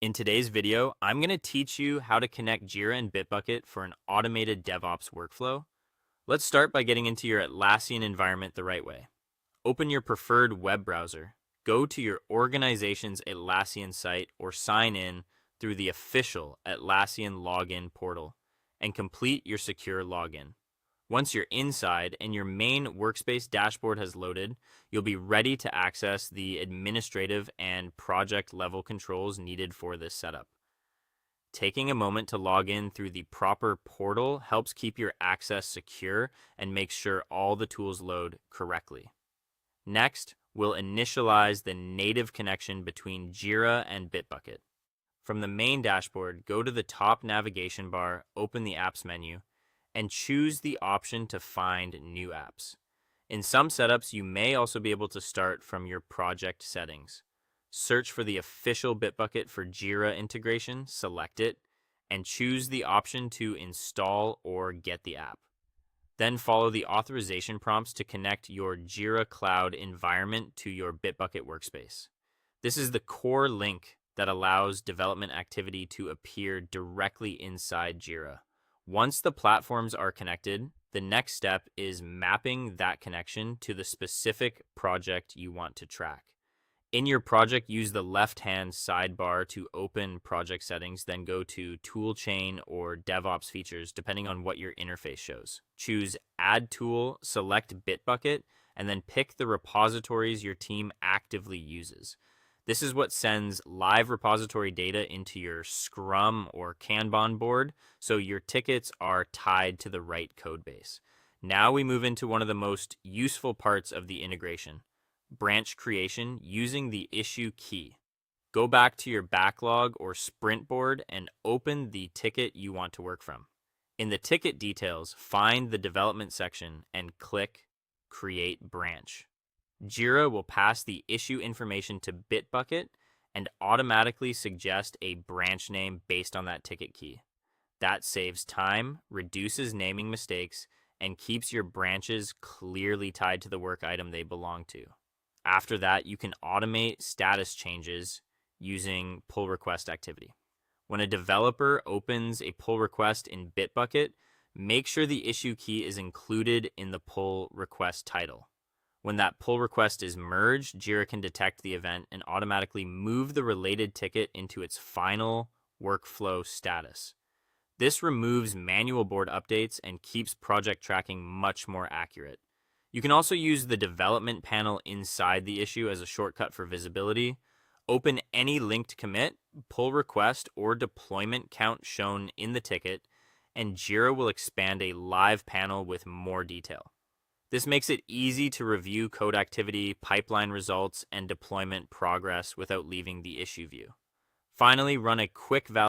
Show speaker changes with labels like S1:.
S1: In today's video, I'm going to teach you how to connect Jira and Bitbucket for an automated DevOps workflow. Let's start by getting into your Atlassian environment the right way. Open your preferred web browser, go to your organization's Atlassian site or sign in through the official Atlassian login portal and complete your secure login. Once you're inside and your main workspace dashboard has loaded, you'll be ready to access the administrative and project level controls needed for this setup. Taking a moment to log in through the proper portal helps keep your access secure and makes sure all the tools load correctly. Next, we'll initialize the native connection between Jira and Bitbucket. From the main dashboard, go to the top navigation bar, open the Apps menu, and choose the option to find new apps. In some setups, you may also be able to start from your project settings. Search for the official Bitbucket for Jira integration, select it, and choose the option to install or get the app. Then follow the authorization prompts to connect your Jira Cloud environment to your Bitbucket workspace. This is the core link that allows development activity to appear directly inside Jira. Once the platforms are connected, the next step is mapping that connection to the specific project you want to track. In your project, use the left-hand sidebar to open project settings, then go to Toolchain or DevOps features, depending on what your interface shows. Choose Add Tool, select Bitbucket, and then pick the repositories your team actively uses. This is what sends live repository data into your Scrum or Kanban board, so your tickets are tied to the right code base. Now we move into one of the most useful parts of the integration, branch creation using the issue key. Go back to your backlog or sprint board and open the ticket you want to work from. In the ticket details, find the development section and click Create Branch. Jira will pass the issue information to Bitbucket and automatically suggest a branch name based on that ticket key. That saves time, reduces naming mistakes, and keeps your branches clearly tied to the work item they belong to. After that, you can automate status changes using pull request activity. When a developer opens a pull request in Bitbucket, make sure the issue key is included in the pull request title. When that pull request is merged, Jira can detect the event and automatically move the related ticket into its final workflow status. This removes manual board updates and keeps project tracking much more accurate. You can also use the development panel inside the issue as a shortcut for visibility. Open any linked commit, pull request, or deployment count shown in the ticket, and Jira will expand a live panel with more detail. This makes it easy to review code activity, pipeline results, and deployment progress without leaving the issue view. Finally, run a quick validation